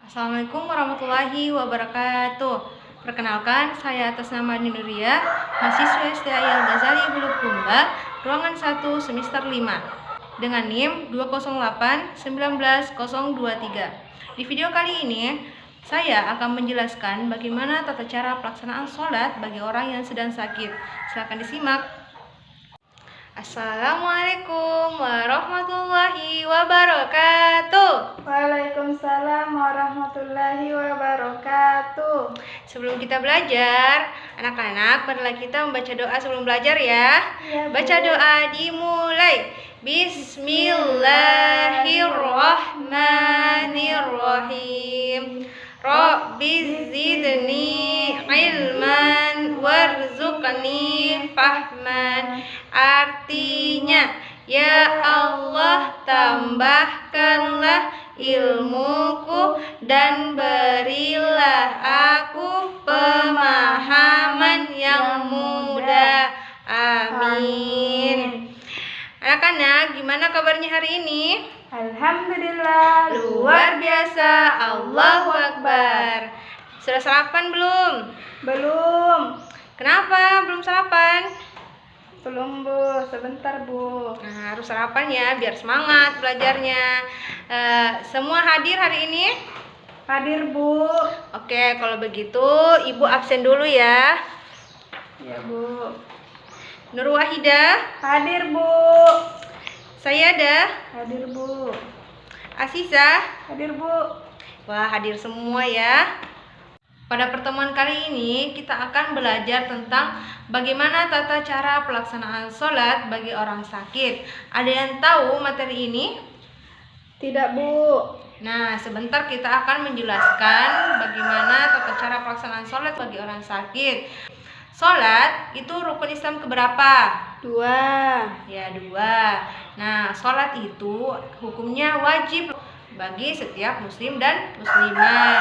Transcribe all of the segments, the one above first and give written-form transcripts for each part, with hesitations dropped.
Assalamualaikum warahmatullahi wabarakatuh. Perkenalkan, saya atas nama Ninuria, mahasiswa STI Al-Ghazali Bulukumba, ruangan 1 semester 5, dengan NIM 208-19023. Di video kali ini, saya akan menjelaskan bagaimana tata cara pelaksanaan sholat bagi orang yang sedang sakit. Silakan disimak. Assalamualaikum warahmatullahi wabarakatuh. Waalaikumsalam warahmatullahi wabarakatuh. Sebelum kita belajar, anak-anak, marilah kita membaca doa sebelum belajar ya. Ya, Bu. Baca doa dimulai. Bismillahirrahmanirrahim. Rabbi zidni ilman warzuqni fahman. Artinya, ya Allah, tambahkanlah ilmuku dan berilah aku pemahaman yang mudah. Amin. Anak-anak, gimana kabarnya hari ini? Alhamdulillah, Luar biasa. Allahu Akbar. Sudah sarapan belum? Belum. Kenapa belum sarapan? Belum, Bu. Sebentar, Bu. Nah, harus sarapan ya, biar semangat belajarnya. Semua hadir hari ini? Hadir, Bu. Oke, kalau begitu Ibu absen dulu ya. Ya, Bu. Nur Wahidah, Hadir, Bu. Sayada, Hadir, Bu. Asisa. Hadir, Bu. Wah, hadir semua ya. Pada pertemuan kali ini kita akan belajar tentang bagaimana tata cara pelaksanaan sholat bagi orang sakit. Ada yang tahu materi ini? Tidak, Bu. Nah, sebentar kita akan menjelaskan bagaimana tata cara pelaksanaan sholat bagi orang sakit. Sholat itu rukun Islam keberapa? 2. Ya, 2. Nah, sholat itu hukumnya wajib bagi setiap muslim dan muslimah.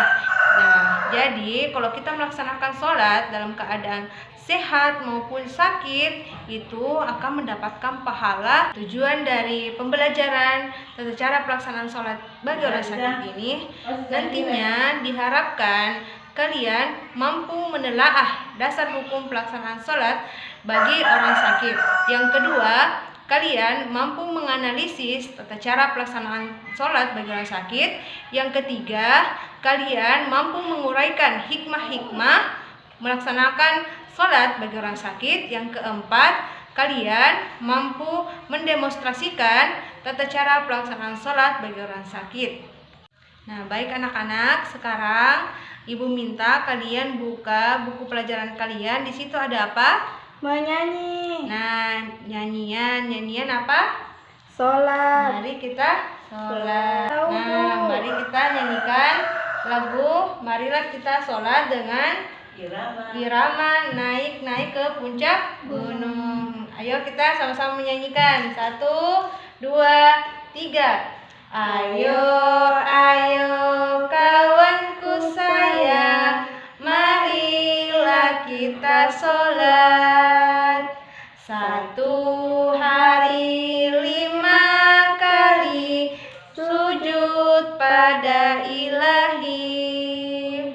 Nah, jadi kalau kita melaksanakan sholat dalam keadaan sehat maupun sakit, itu akan mendapatkan pahala. Tujuan dari pembelajaran tata cara pelaksanaan sholat bagi orang sakit ini nantinya diharapkan kalian mampu menelaah dasar hukum pelaksanaan sholat bagi orang sakit. Yang kedua, kalian mampu menganalisis tata cara pelaksanaan sholat bagi orang sakit. Yang ketiga, kalian mampu menguraikan hikmah-hikmah melaksanakan sholat bagi orang sakit. Yang keempat, kalian mampu mendemonstrasikan tata cara pelaksanaan sholat bagi orang sakit. Nah, baik anak-anak, sekarang Ibu minta kalian buka buku pelajaran kalian. Di situ ada apa? Menyanyi. Nah, nyanyian apa? Sholat. Mari kita sholat. Tahu, Nah, Bu. mari kita nyanyikan lagu Marilah Kita Sholat dengan irama naik-naik ke puncak gunung. Ayo kita sama-sama menyanyikan. 1, 2, 3. Ayo, ayo kawanku sayang, marilah kita sholat. 1 hari 5 kali sujud pada Ilahi.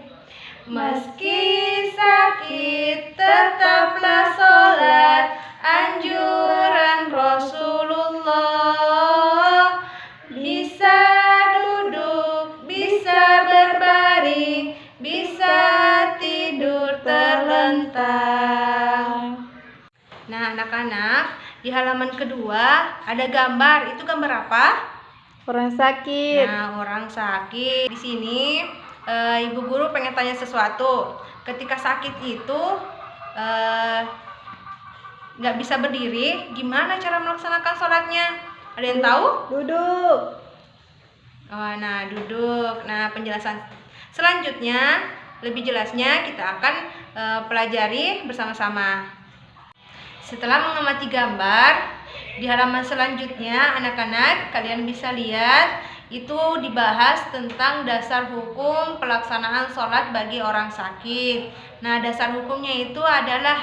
Meski sakit tetaplah sholat, anjuran Rasulullah. Bisa duduk, bisa berbaring, bisa tidur terlentang. Nah, anak-anak, di halaman kedua ada gambar. Itu gambar apa? Orang sakit. Nah, orang sakit. Di sini ibu guru pengen tanya sesuatu. Ketika sakit itu nggak bisa berdiri, gimana cara melaksanakan sholatnya? Ada yang tahu? Duduk. Oh, nah, duduk. Nah, penjelasan selanjutnya, lebih jelasnya kita akan pelajari bersama-sama. Setelah mengamati gambar, di halaman selanjutnya anak-anak kalian bisa lihat itu dibahas tentang dasar hukum pelaksanaan sholat bagi orang sakit. Nah, dasar hukumnya itu adalah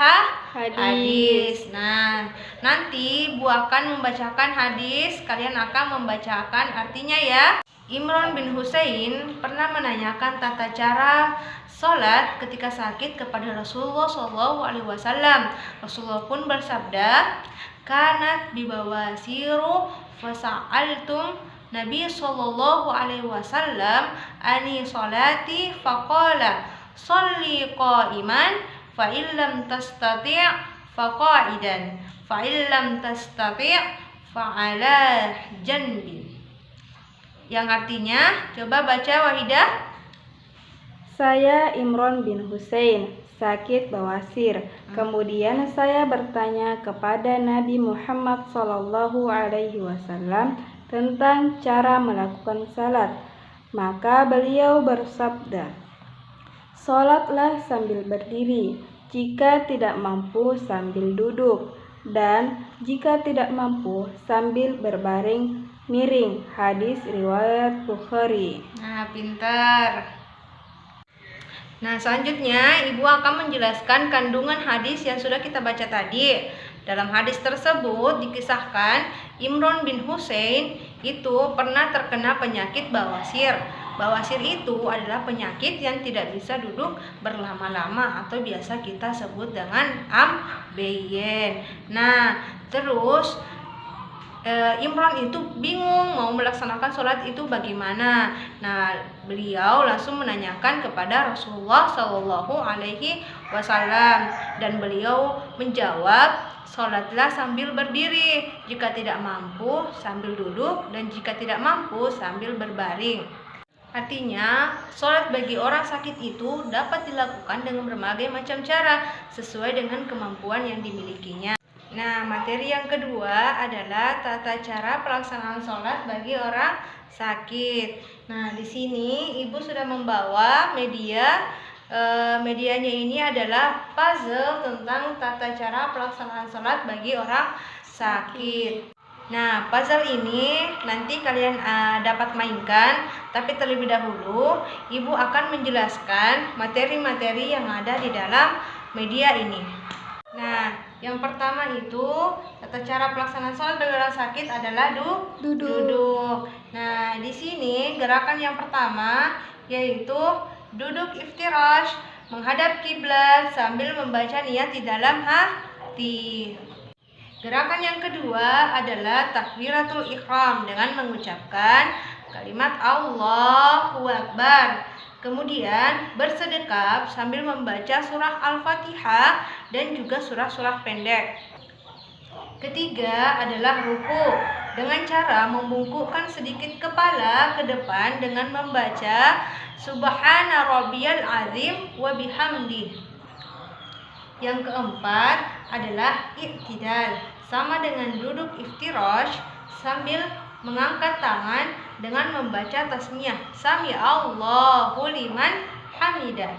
hadis. Nah, nanti Bu akan membacakan hadis, kalian akan membacakan artinya ya. Imran bin Husain pernah menanyakan tata cara sholat ketika sakit kepada Rasulullah SAW. Rasulullah pun bersabda, "Kanat bibawasiru fasa'altum Nabi SAW ani sholati faqala sholli qa'iman fa illam tastati' faqa'idan fa illam tastati' fa'ala janbin." Yang artinya, coba baca Wahidah. Saya Imran bin Husain, sakit bawasir. Kemudian saya bertanya kepada Nabi Muhammad SAW tentang cara melakukan salat. Maka beliau bersabda, "Salatlah sambil berdiri, jika tidak mampu sambil duduk, dan jika tidak mampu sambil berbaring miring." Hadis riwayat Bukhari. Nah, pintar. Nah, selanjutnya Ibu akan menjelaskan kandungan hadis yang sudah kita baca tadi. Dalam hadis tersebut dikisahkan Imran bin Husain itu pernah terkena penyakit bawasir. Bawasir itu adalah penyakit yang tidak bisa duduk berlama-lama atau biasa kita sebut dengan ambeien. Nah, terus Imran itu bingung mau melaksanakan sholat itu bagaimana. Nah, beliau langsung menanyakan kepada Rasulullah SAW dan beliau menjawab, "Sholatlah sambil berdiri, jika tidak mampu sambil duduk, dan jika tidak mampu sambil berbaring." Artinya, sholat bagi orang sakit itu dapat dilakukan dengan berbagai macam cara sesuai dengan kemampuan yang dimilikinya. Nah, materi yang kedua adalah tata cara pelaksanaan sholat bagi orang sakit. Nah, di sini Ibu sudah membawa media. Medianya ini adalah puzzle tentang tata cara pelaksanaan sholat bagi orang sakit. Nah, puzzle ini nanti kalian dapat mainkan, tapi terlebih dahulu Ibu akan menjelaskan materi-materi yang ada di dalam media ini. Nah, yang pertama itu tata cara pelaksanaan sholat bagi orang sakit adalah duduk. Nah, di sini gerakan yang pertama yaitu duduk iftirash, menghadap kiblat sambil membaca niat di dalam hati. Gerakan yang kedua adalah takbiratul ihram dengan mengucapkan kalimat Allahu Akbar. Kemudian bersedekap sambil membaca surah Al-Fatihah dan juga surah-surah pendek. Ketiga adalah ruku dengan cara membungkukkan sedikit kepala ke depan dengan membaca Subhana Rabbiyal Azim wa bihamdih. Yang keempat adalah i'tidal, sama dengan duduk iftirash sambil mengangkat tangan dengan membaca tasmiyah Sami Allahu liman hamidah.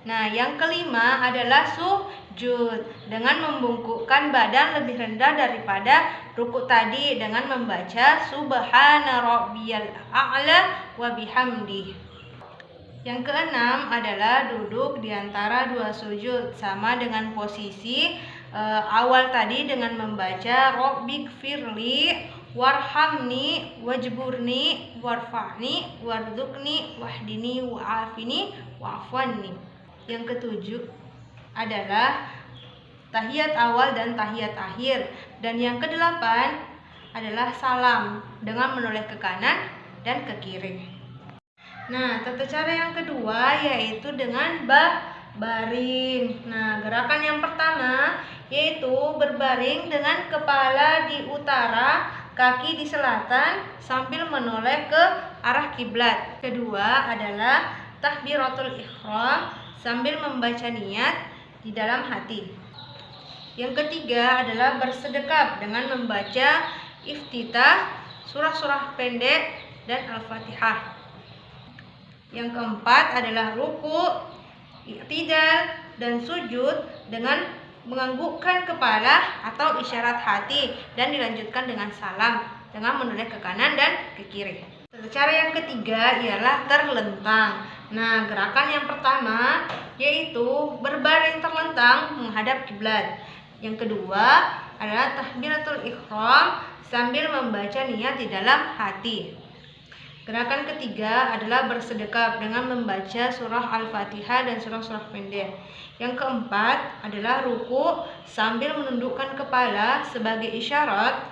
Nah, yang kelima adalah sujud dengan membungkukkan badan lebih rendah daripada ruku tadi dengan membaca Subhana Rabbiyal A'la wa bihamdih. Yang keenam adalah duduk di antara dua sujud, sama dengan posisi awal tadi dengan membaca Rabbikfirli warhamni wajburni warfa'ni warzuqni wahdini wa'afini wa'afwanni. Yang ketujuh adalah tahiyat awal dan tahiyat akhir. Dan yang kedelapan adalah salam dengan menoleh ke kanan dan ke kiri. Nah, tata cara yang kedua yaitu dengan baring. Nah, gerakan yang pertama yaitu berbaring dengan kepala di utara, kaki di selatan sambil menoleh ke arah kiblat. Kedua adalah takbiratul ihram sambil membaca niat di dalam hati. Yang ketiga adalah bersedekap dengan membaca iftitah, surah-surah pendek dan Al-Fatihah. Yang keempat adalah ruku, i'tidal dan sujud dengan menganggukkan kepala atau isyarat hati dan dilanjutkan dengan salam dengan menoleh ke kanan dan ke kiri. Cara yang ketiga ialah terlentang. Nah, gerakan yang pertama yaitu berbaring terlentang menghadap kiblat. Yang kedua adalah takbiratul ihram sambil membaca niat di dalam hati. Gerakan ketiga adalah bersedekap dengan membaca surah Al-Fatihah dan surah-surah pendek. Yang keempat adalah ruku sambil menundukkan kepala sebagai isyarat,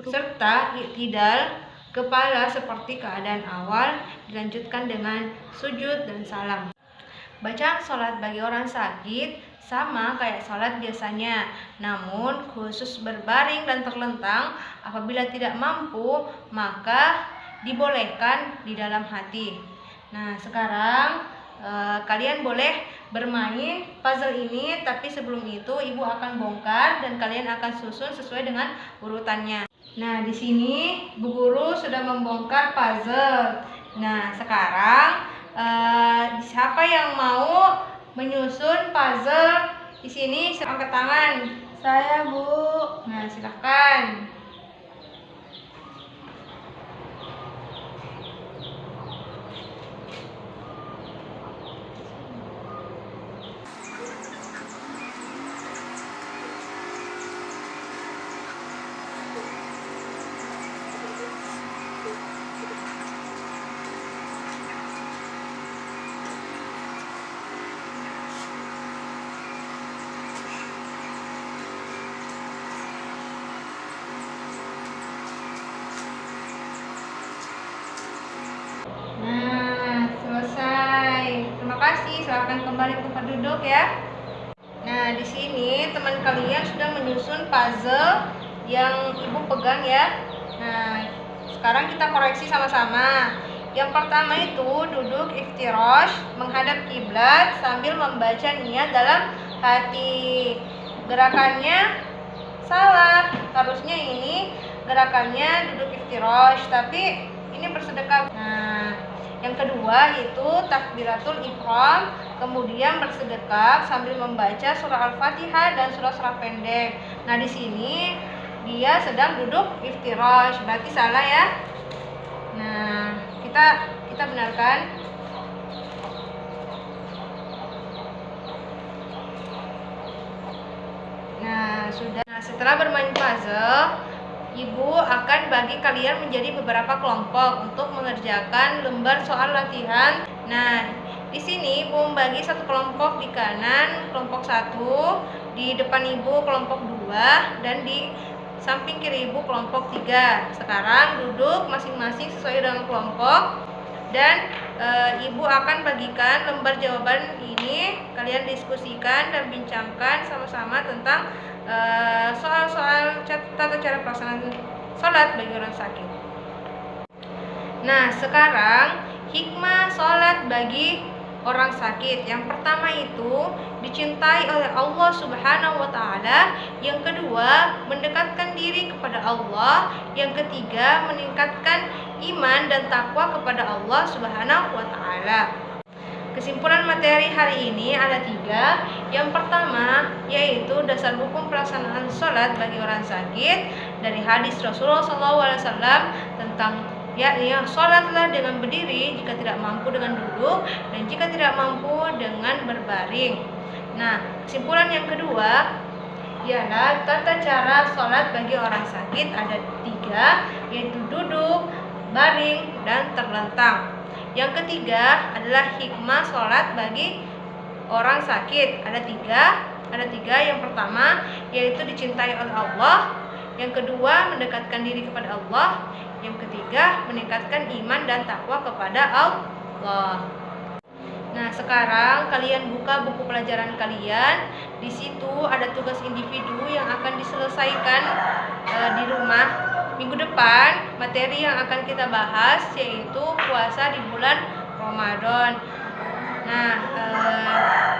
serta i'tidal kepala seperti keadaan awal, dilanjutkan dengan sujud dan salam. Bacaan sholat bagi orang sakit sama kayak sholat biasanya, namun khusus berbaring dan terlentang. Apabila tidak mampu, maka dibolehkan di dalam hati. Nah, sekarang kalian boleh bermain puzzle ini, tapi sebelum itu ibu akan bongkar dan kalian akan susun sesuai dengan urutannya. Nah, di sini Bu Guru sudah membongkar puzzle. Nah, sekarang siapa yang mau menyusun puzzle di sini? Angkat tangan. Saya, Bu. Nah, silahkan. Nah, selesai. Terima kasih. Silakan kembali ke tempat duduk ya. Nah, di sini teman kalian sudah menyusun puzzle yang ibu pegang ya. Nah, sekarang kita koreksi sama-sama. Yang pertama itu duduk iftirash menghadap kiblat sambil membaca niat dalam hati. Gerakannya salah. Harusnya ini gerakannya duduk iftirash, tapi ini bersedekap. Nah, yang kedua itu takbiratul ihram, kemudian bersedekap sambil membaca surah Al-Fatihah dan surah-surah pendek. Nah, di sini dia sedang duduk iftirash, berarti salah ya. Nah, kita benarkan. Nah, sudah. Nah, setelah bermain puzzle, ibu akan bagi kalian menjadi beberapa kelompok untuk mengerjakan lembar soal latihan. Nah, di sini ibu membagi satu kelompok di kanan, kelompok 1, di depan ibu kelompok 2, dan di samping kiri ibu kelompok 3. Sekarang duduk masing-masing sesuai dengan kelompok, dan ibu akan bagikan lembar jawaban ini. Kalian diskusikan dan bincangkan sama-sama tentang soal-soal tata cara pelaksanaan sholat bagi orang sakit. Nah, sekarang hikmah sholat bagi orang sakit. Yang pertama itu dicintai oleh Allah Subhanahu wa Ta'ala. Yang kedua, mendekatkan diri kepada Allah. Yang ketiga, meningkatkan iman dan takwa kepada Allah Subhanahu wa Ta'ala. Kesimpulan materi hari ini ada 3. Yang pertama yaitu dasar hukum pelaksanaan sholat bagi orang sakit dari hadis Rasulullah SAW tentang yakni sholatlah dengan berdiri jika tidak mampu dengan duduk, dan jika tidak mampu dengan berbaring. Nah, kesimpulan yang kedua ialah tata cara sholat bagi orang sakit ada 3, yaitu duduk, baring, dan terlentang. Yang ketiga adalah hikmah sholat bagi orang sakit ada 3. Yang pertama yaitu dicintai oleh Allah. Yang kedua mendekatkan diri kepada Allah. Yang ketiga meningkatkan iman dan takwa kepada Allah. Nah, sekarang kalian buka buku pelajaran kalian. Di situ ada tugas individu yang akan diselesaikan di rumah. Minggu depan materi yang akan kita bahas yaitu puasa di bulan Ramadan. Nah,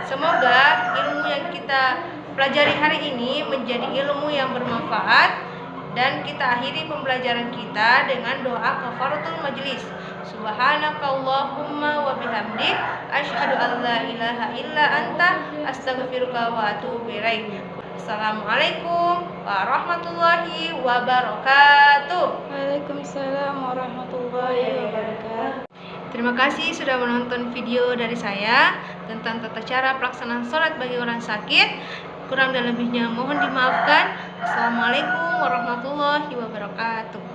semoga ilmu yang kita pelajari hari ini menjadi ilmu yang bermanfaat, dan kita akhiri pembelajaran kita dengan doa kafaratul majlis. Subhanakallahumma wa bihamdik asyhadu an la ilaha illa anta astaghfiruka wa atubu ilaik. Assalamualaikum warahmatullahi wabarakatuh. Waalaikumsalam warahmatullahi wabarakatuh. Terima kasih sudah menonton video dari saya tentang tata cara pelaksanaan sholat bagi orang sakit. Kurang dan lebihnya mohon dimaafkan. Assalamualaikum warahmatullahi wabarakatuh.